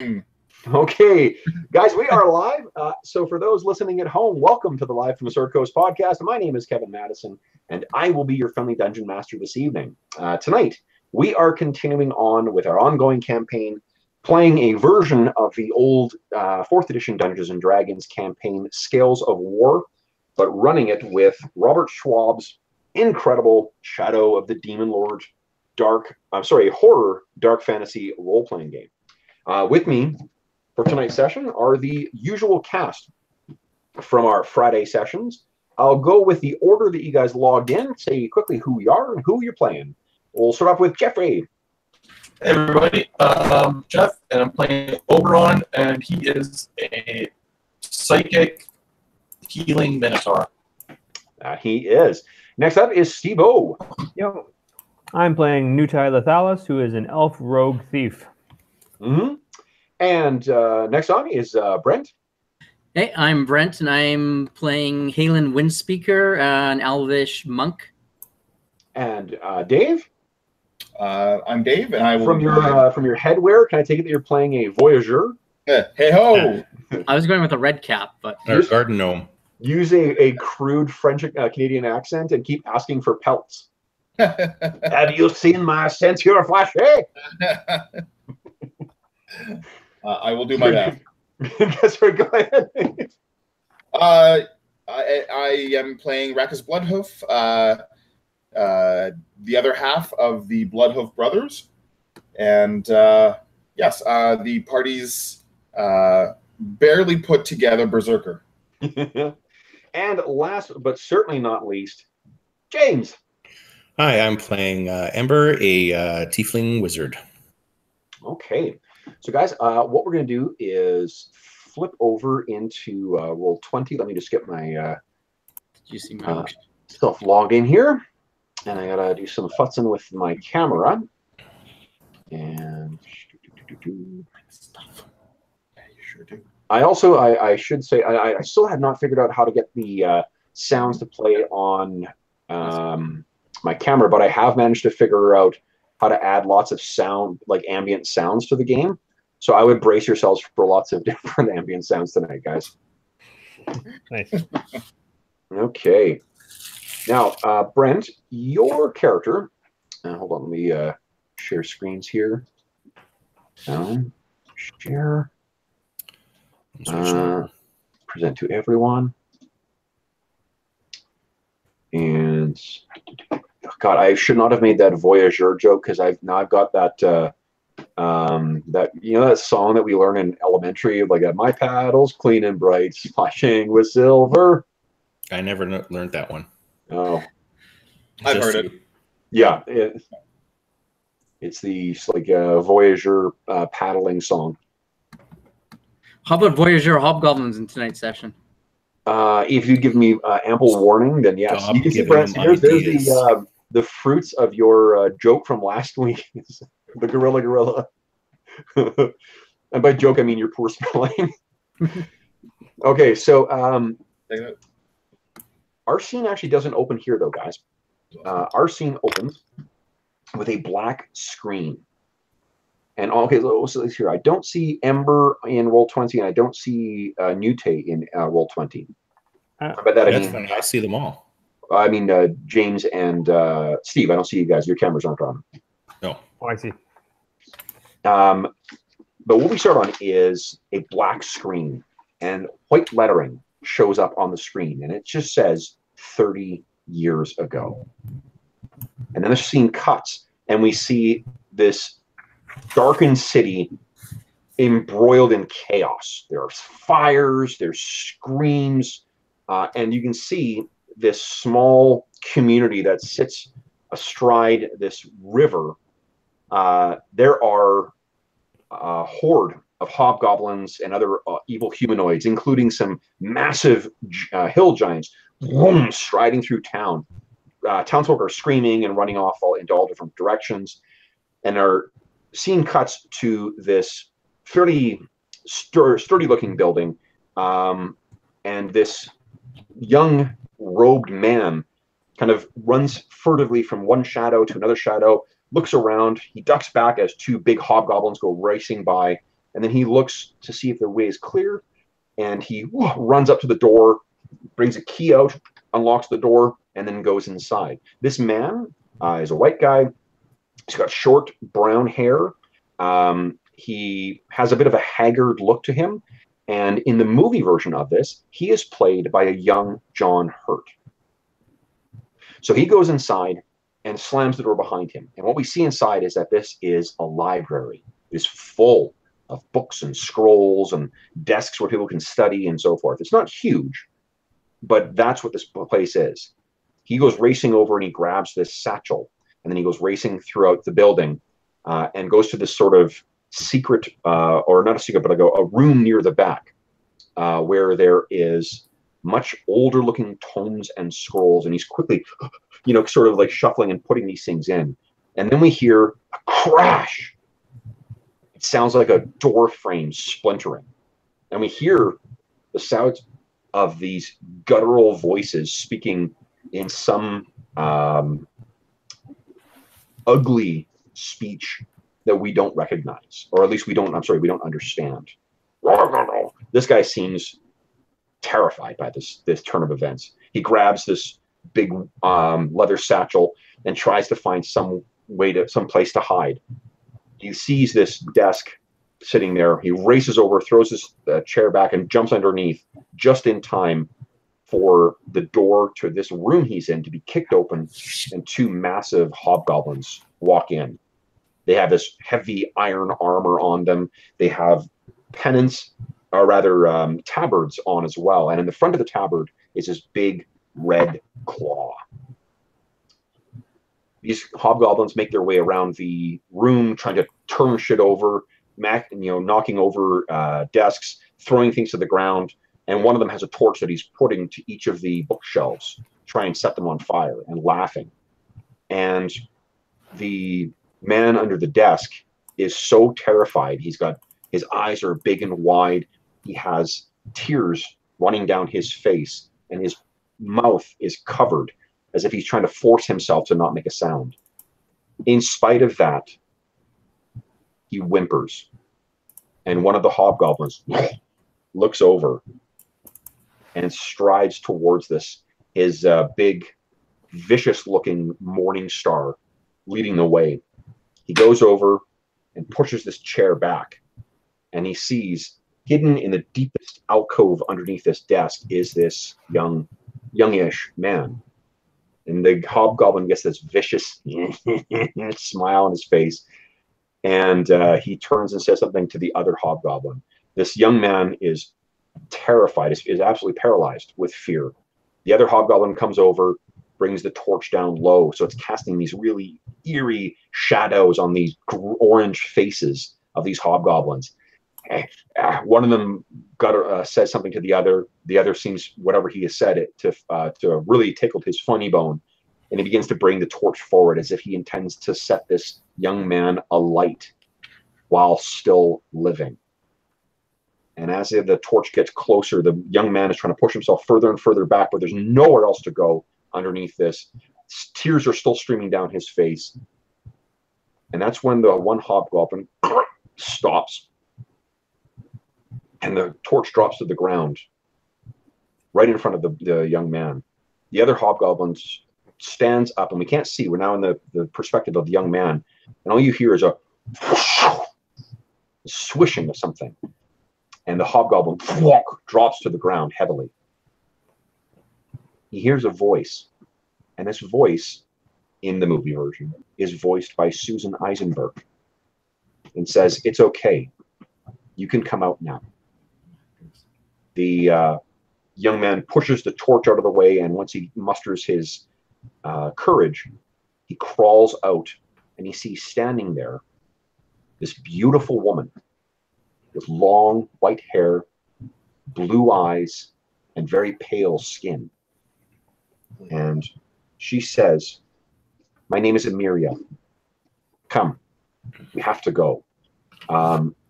Okay, guys, we are live. So for those listening at home, welcome to the Live from the Sword Coast podcast. My name is Kevin Madison, and I will be your friendly dungeon master this evening. Tonight, we are continuing on with our ongoing campaign, playing a version of the old 4th edition Dungeons & Dragons campaign, Scales of War, but running it with Robert Schwab's incredible Shadow of the Demon Lord horror dark fantasy role-playing game. With me for tonight's session are the usual cast from our Friday sessions. I'll go with the order that you guys logged in, say quickly who you are and who you're playing. We'll start off with Jeffrey. Hey everybody, I'm Jeff, and I'm playing Oberon, and he is a psychic healing minotaur. He is. Next up is Steve O. Yo, I'm playing Nutai Lethalis, who is an elf rogue thief. Mm-hmm. And next on is Brent. Hey, I'm Brent, and I'm playing Halen Windspeaker, an elvish monk. And Dave. I'm Dave, and I will from your headwear. Can I take it that you're playing a voyageur? Hey ho! I was going with a red cap, but garden gnome. Use a crude French Canadian accent and keep asking for pelts. Have you seen my sensual flash? I will do my best. Guess what? Go ahead. I am playing Rakus Bloodhoof, the other half of the Bloodhoof brothers, and yes, the party's barely put together berserker. And last but certainly not least, James. Hi, I'm playing Ember, a tiefling wizard. Okay. So, guys, what we're going to do is flip over into roll 20. Let me just get my self logged in here. And I got to do some futzing with my camera. And Stuff. Yeah, you sure do. I should say, I still have not figured out how to get the sounds to play on my camera, but I have managed to figure out how to add lots of sound, like ambient sounds to the game. So I would brace yourselves for lots of different ambient sounds tonight, guys. Nice. Okay. Now, Brent, your character, hold on, let me share screens here. Share. Present to everyone. And God, I should not have made that voyageur joke because I've got that that song that we learn in elementary, like my paddles clean and bright, splashing with silver. I never learned that one. Oh, I've heard it. Yeah, it's the voyageur paddling song. How about Voyager Hobgoblins in tonight's session? If you give me ample warning, then yes. Stop You can see, giving Brent, them there's the fruits of your joke from last week. The gorilla. And by joke, I mean your poor spelling. Okay, so our scene actually doesn't open here, though, guys. Our scene opens with a black screen. And okay, so here I don't see Ember in roll 20, and I don't see Nute in roll 20. By that I mean funny. I see them all. I mean James and Steve. I don't see you guys. Your cameras aren't on. No. Oh, I see. But what we start on is a black screen, and white lettering shows up on the screen, and it just says 30 years ago. And then the scene cuts, and we see this darkened city embroiled in chaos. There's fires, there's screams, and you can see this small community that sits astride this river. There are a horde of hobgoblins and other evil humanoids, including some massive hill giants, striding through town. Townsfolk are screaming and running off into all different directions, and our scene cuts to this fairly sturdy-looking building, and this young robed man kind of runs furtively from one shadow to another shadow, looks around, he ducks back as two big hobgoblins go racing by, And then he looks to see if the way is clear, and he runs up to the door, brings a key out, unlocks the door, and then goes inside. This man is a white guy. He's got short brown hair. He has a bit of a haggard look to him. And in the movie version of this, he is played by a young John Hurt. So he goes inside and slams the door behind him. And what we see inside is that this is a library. It is full of books and scrolls and desks where people can study and so forth. It's not huge, but that's what this place is. He goes racing over and he grabs this satchel, and then he goes racing throughout the building and goes to this sort of secret, or not a secret, but a room near the back where there is much older looking tomes and scrolls, and he's quickly, sort of like shuffling and putting these things in. And then we hear a crash. It sounds like a door frame splintering. And we hear the sounds of these guttural voices speaking in some ugly speech that we don't recognize, or at least we don't understand. This guy seems terrified by this turn of events. He grabs this big leather satchel and tries to find some place to hide. He sees this desk sitting there. He races over, throws his chair back, and jumps underneath just in time for the door to this room he's in to be kicked open, and two massive hobgoblins walk in. They have this heavy iron armor on them. They have pennants, or rather tabards on as well. And in the front of the tabard is this big red claw. These hobgoblins make their way around the room, trying to turn shit over, knocking over desks, throwing things to the ground. And one of them has a torch that he's putting to each of the bookshelves, try and set them on fire, and laughing. And the man under the desk is so terrified. His eyes are big and wide. He has tears running down his face, and his mouth is covered as if he's trying to force himself to not make a sound. In spite of that, he whimpers. And one of the hobgoblins looks over and strides towards his big, vicious-looking morning star leading the way. He goes over and pushes this chair back, and he sees hidden in the deepest alcove underneath this desk is this youngish man. And the hobgoblin gets this vicious smile on his face, and he turns and says something to the other hobgoblin. This young man is terrified, is absolutely paralyzed with fear. The other hobgoblin comes over, brings the torch down low, so it's casting these really eerie shadows on these orange faces of these hobgoblins. One of them says something to the other. The other seems, whatever he has said, it to really tickled his funny bone, and he begins to bring the torch forward as if he intends to set this young man alight while still living. And as the torch gets closer, the young man is trying to push himself further and further back, but there's nowhere else to go underneath this. Tears are still streaming down his face. And that's when the one hobgoblin stops, and the torch drops to the ground right in front of the young man. The other hobgoblin stands up, and we can't see. We're now in the perspective of the young man, and all you hear is a swishing of something. And the hobgoblin drops to the ground heavily. He hears a voice, and this voice, in the movie version, is voiced by Susan Eisenberg, and says, "It's okay. You can come out now." The young man pushes the torch out of the way, and once he musters his courage, he crawls out, and he sees standing there this beautiful woman with long white hair, blue eyes, and very pale skin. And she says, "My name is Emiria. Come, we have to go."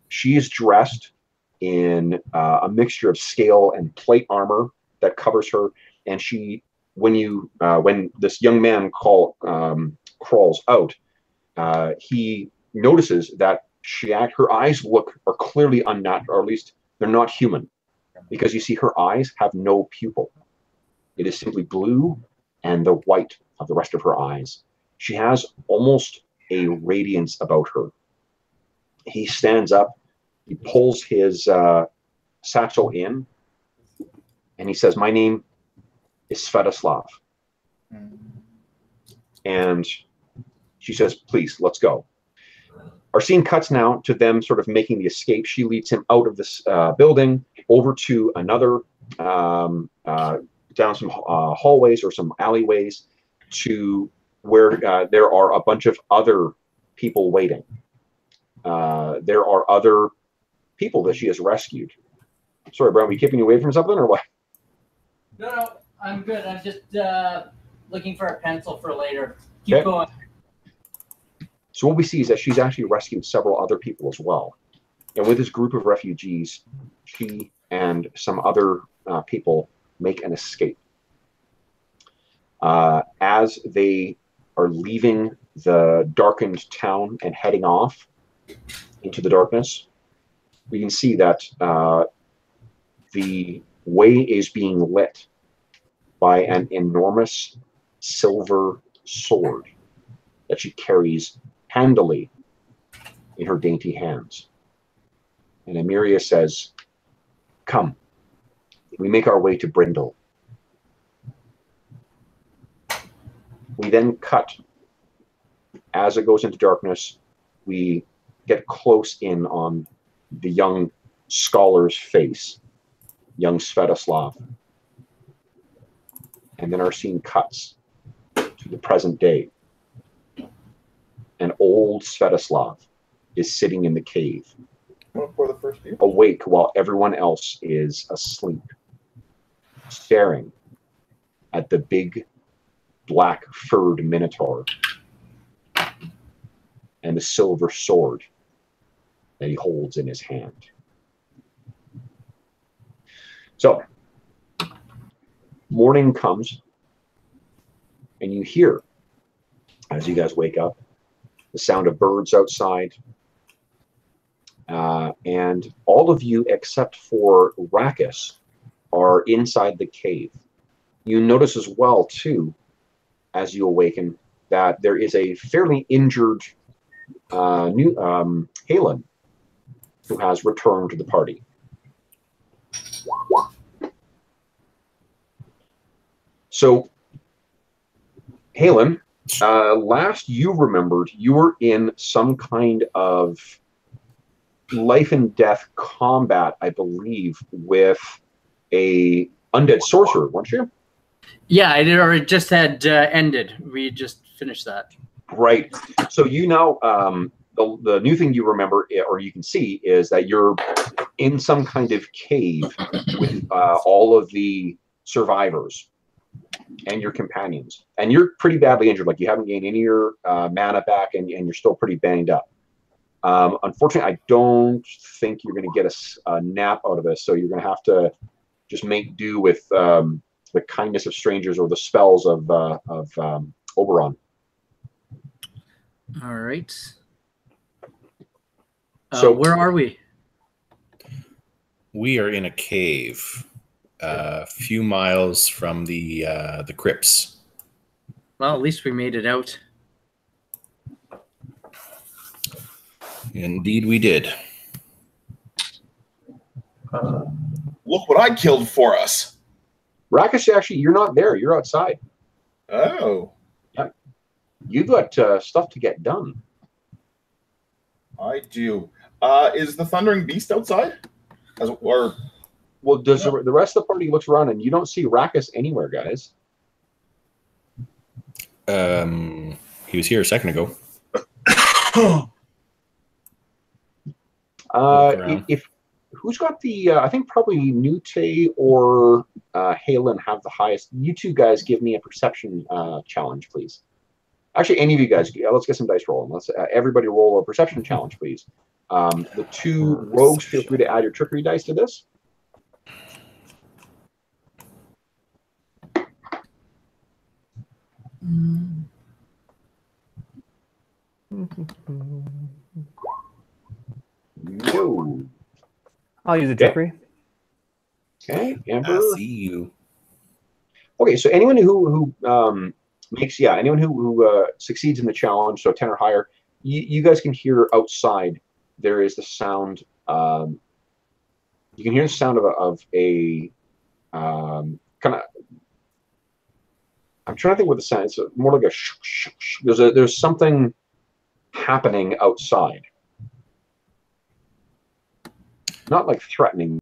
She is dressed in a mixture of scale and plate armor that covers her. And when this young man crawls out, he notices that her eyes are clearly unnatural, or at least they're not human, because you see her eyes have no pupil. It is simply blue and the white of the rest of her eyes. She has almost a radiance about her. He stands up, he pulls his satchel in, and he says, "My name is Svetoslav." And she says, "Please, let's go." Our scene cuts now to them sort of making the escape. She leads him out of this building, over to another, down some hallways or some alleyways, to where there are a bunch of other people waiting. There are other people that she has rescued. Sorry, Brian, are we keeping you away from something or what? No, I'm good. I'm just looking for a pencil for later. Keep going. So what we see is that she's actually rescued several other people as well. And with this group of refugees, she and some other people make an escape. As they are leaving the darkened town and heading off into the darkness, we can see that the way is being lit by an enormous silver sword that she carries handily in her dainty hands. And Emiria says, "Come, we make our way to Brindol." We then cut. As it goes into darkness, we get close in on the young scholar's face, young Svetoslav. And then our scene cuts to the present day. And old Svetoslav is sitting in the cave, awake while everyone else is asleep, staring at the big black furred minotaur and the silver sword that he holds in his hand. So, morning comes, and you hear, as you guys wake up, the sound of birds outside, and all of you except for Rakus are inside the cave. You notice as well, too, as you awaken, that there is a fairly injured Halen who has returned to the party. So, Halen, last you remembered, you were in some kind of life and death combat, I believe, with a undead sorcerer, weren't you? Yeah, I did, or it just had ended. We just finished that. Right. So you now, the new thing you remember, or you can see, is that you're in some kind of cave with all of the survivors and your companions. And you're pretty badly injured. Like, you haven't gained any of your mana back, and you're still pretty banged up. Unfortunately, I don't think you're going to get a nap out of this, so you're going to have to just make do with the kindness of strangers or the spells of Oberon. All right. So where are we? We are in a cave, a few miles from the crypts. Well, at least we made it out. Indeed, we did. Look what I killed for us. Rakus, actually, you're not there. You're outside. Oh. Yep. You've got stuff to get done. I do. Is the Thundering Beast outside? Well, does the rest of the party looks around and you don't see Rakus anywhere, guys? He was here a second ago. If who's got the? I think probably Nute or Halen have the highest. You two guys give me a perception challenge, please. Actually, any of you guys, let's get some dice rolling. Let's everybody roll a perception challenge, please. The two rogues, feel free to add your trickery dice to this. No. I'll use a Okay. trickery. Okay, I Amber. see you. Okay, so anyone who makes anyone who succeeds in the challenge, so 10 or higher, you guys can hear outside. There is the sound. You can hear the sound of a kind of. I'm trying to think what the sound. It's more like a. There's something happening outside. Not like threatening.